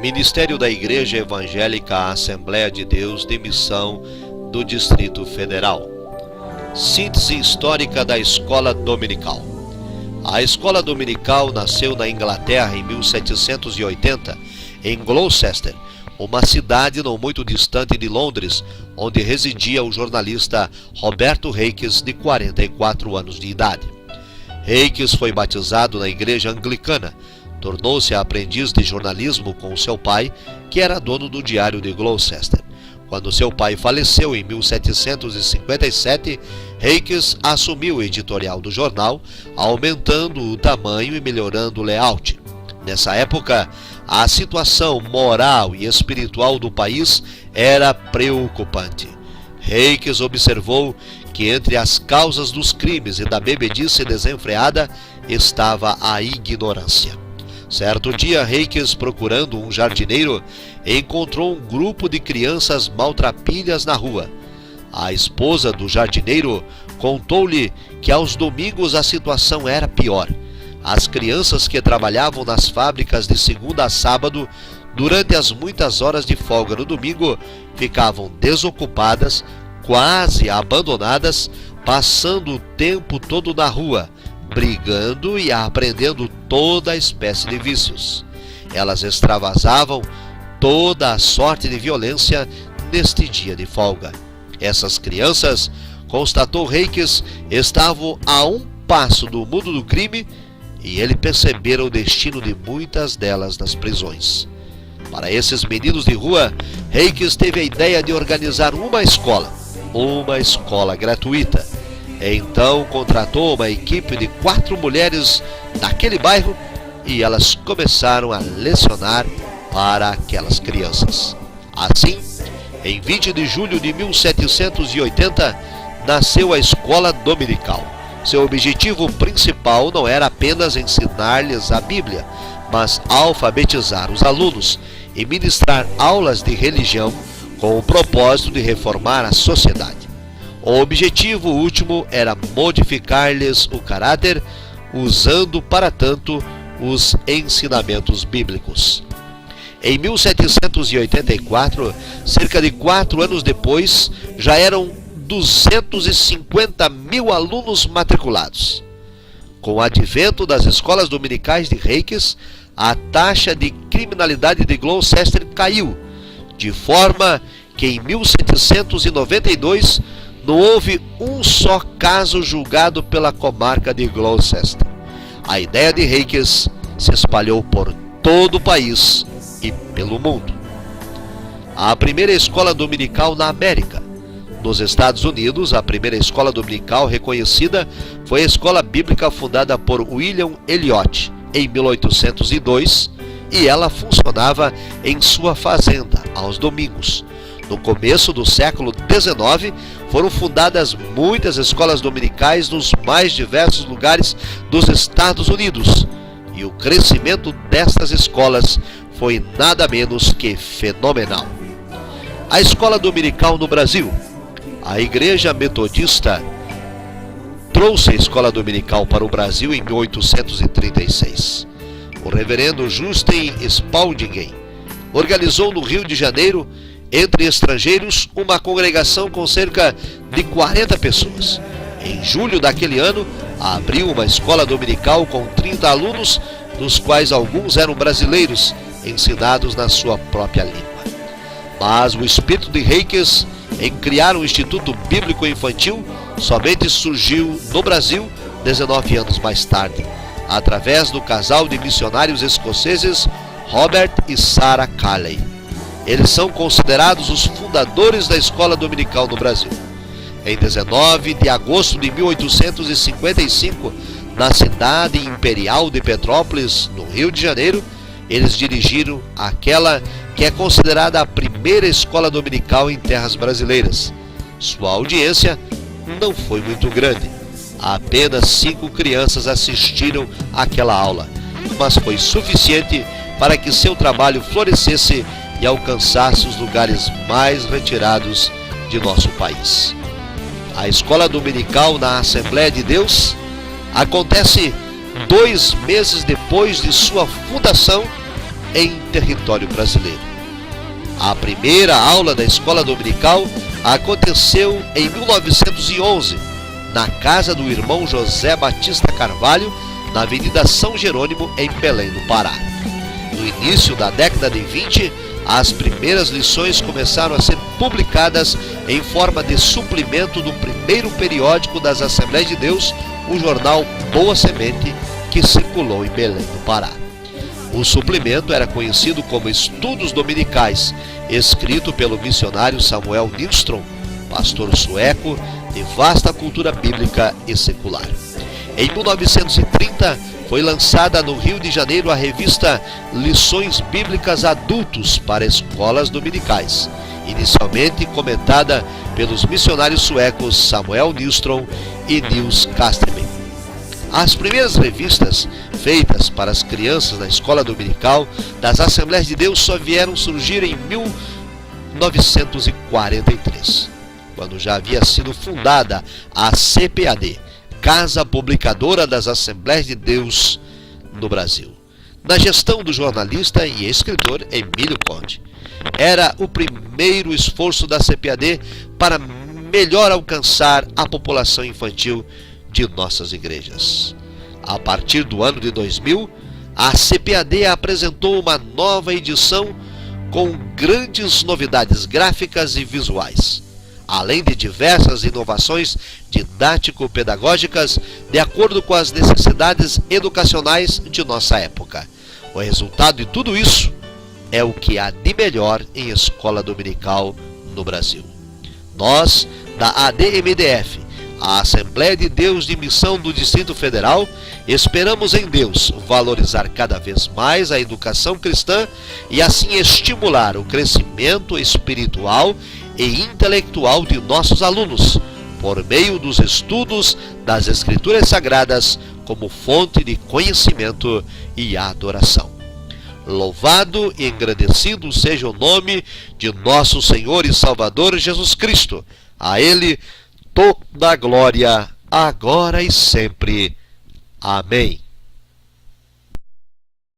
Ministério da Igreja Evangélica Assembleia de Deus de Missão do Distrito Federal. Síntese histórica da Escola Dominical. A Escola Dominical nasceu na Inglaterra em 1780, em Gloucester, uma cidade não muito distante de Londres, onde residia o jornalista Roberto Reikes, de 44 anos de idade. Reikes foi batizado na igreja anglicana, tornou-se aprendiz de jornalismo com seu pai, que era dono do Diário de Gloucester. Quando seu pai faleceu em 1757, Reikes assumiu o editorial do jornal, aumentando o tamanho e melhorando o layout. Nessa época, a situação moral e espiritual do país era preocupante. Reikes observou que entre as causas dos crimes e da bebedice desenfreada estava a ignorância. Certo dia, Reikes, procurando um jardineiro, encontrou um grupo de crianças maltrapilhas na rua. A esposa do jardineiro contou-lhe que aos domingos a situação era pior. As crianças que trabalhavam nas fábricas de segunda a sábado, durante as muitas horas de folga no domingo, ficavam desocupadas, quase abandonadas, passando o tempo todo na rua, brigando e aprendendo toda a espécie de vícios. Elas extravasavam toda a sorte de violência neste dia de folga. Essas crianças, constatou Reikes, estavam a um passo do mundo do crime, e ele percebera o destino de muitas delas nas prisões. Para esses meninos de rua, Reikes teve a ideia de organizar uma escola gratuita. Então contratou uma equipe de 4 mulheres daquele bairro e elas começaram a lecionar para aquelas crianças. Assim, em 20 de julho de 1780, nasceu a Escola Dominical. Seu objetivo principal não era apenas ensinar-lhes a Bíblia, mas alfabetizar os alunos e ministrar aulas de religião com o propósito de reformar a sociedade. O objetivo último era modificar-lhes o caráter, usando para tanto os ensinamentos bíblicos. Em 1784, cerca de 4 anos depois, já eram 250 mil alunos matriculados. Com o advento das escolas dominicais de Reikes, a taxa de criminalidade de Gloucester caiu, de forma que em 1792 não houve um só caso julgado pela comarca de Gloucester. A ideia de Reikes se espalhou por todo o país e pelo mundo. A primeira escola dominical na América. Nos Estados Unidos, a primeira escola dominical reconhecida foi a escola bíblica fundada por William Elliot em 1802, e ela funcionava em sua fazenda aos domingos. No começo do século XIX, foram fundadas muitas escolas dominicais nos mais diversos lugares dos Estados Unidos, e o crescimento destas escolas foi nada menos que fenomenal. A escola dominical no Brasil. A Igreja Metodista trouxe a escola dominical para o Brasil em 1836. O reverendo Justin Spalding organizou no Rio de Janeiro, entre estrangeiros, uma congregação com cerca de 40 pessoas. Em julho daquele ano, abriu uma escola dominical com 30 alunos, dos quais alguns eram brasileiros, ensinados na sua própria língua. Mas o espírito de Reikes em criar um instituto bíblico infantil somente surgiu no Brasil 19 anos mais tarde, através do casal de missionários escoceses Robert e Sarah Carley. Eles são considerados os fundadores da escola dominical no Brasil. Em 19 de agosto de 1855, na cidade imperial de Petrópolis, no Rio de Janeiro, eles dirigiram aquela que é considerada a primeira escola dominical em terras brasileiras. Sua audiência não foi muito grande. Apenas 5 crianças assistiram àquela aula, mas foi suficiente para que seu trabalho florescesse e alcançasse os lugares mais retirados de nosso país. A escola dominical na Assembleia de Deus acontece 2 meses depois de sua fundação em território brasileiro. A primeira aula da escola dominical aconteceu em 1911, na casa do irmão José Batista Carvalho, na Avenida São Jerônimo, em Belém do Pará. No início da década de 20, as primeiras lições começaram a ser publicadas em forma de suplemento do primeiro periódico das Assembleias de Deus, o jornal Boa Semente, que circulou em Belém do Pará. O suplemento era conhecido como Estudos Dominicais, escrito pelo missionário Samuel Nilsson, pastor sueco de vasta cultura bíblica e secular. Em 1930, foi lançada no Rio de Janeiro a revista Lições Bíblicas Adultos para Escolas Dominicais, inicialmente comentada pelos missionários suecos Samuel Nilsson e Nils Kasterman. As primeiras revistas feitas para as crianças na escola dominical das Assembleias de Deus só vieram surgir em 1943, quando já havia sido fundada a CPAD, Casa Publicadora das Assembleias de Deus no Brasil, na gestão do jornalista e escritor Emílio Conde. Era o primeiro esforço da CPAD para melhor alcançar a população infantil de nossas igrejas. A partir do ano de 2000, a CPAD apresentou uma nova edição com grandes novidades gráficas e visuais, além de diversas inovações didático-pedagógicas de acordo com as necessidades educacionais de nossa época. O resultado de tudo isso é o que há de melhor em escola dominical no Brasil. Nós, da ADMDF, a Assembleia de Deus de Missão do Distrito Federal, esperamos em Deus valorizar cada vez mais a educação cristã e assim estimular o crescimento espiritual e intelectual de nossos alunos, por meio dos estudos das Escrituras Sagradas como fonte de conhecimento e adoração. Louvado e engrandecido seja o nome de nosso Senhor e Salvador Jesus Cristo. A Ele toda a glória, agora e sempre. Amém.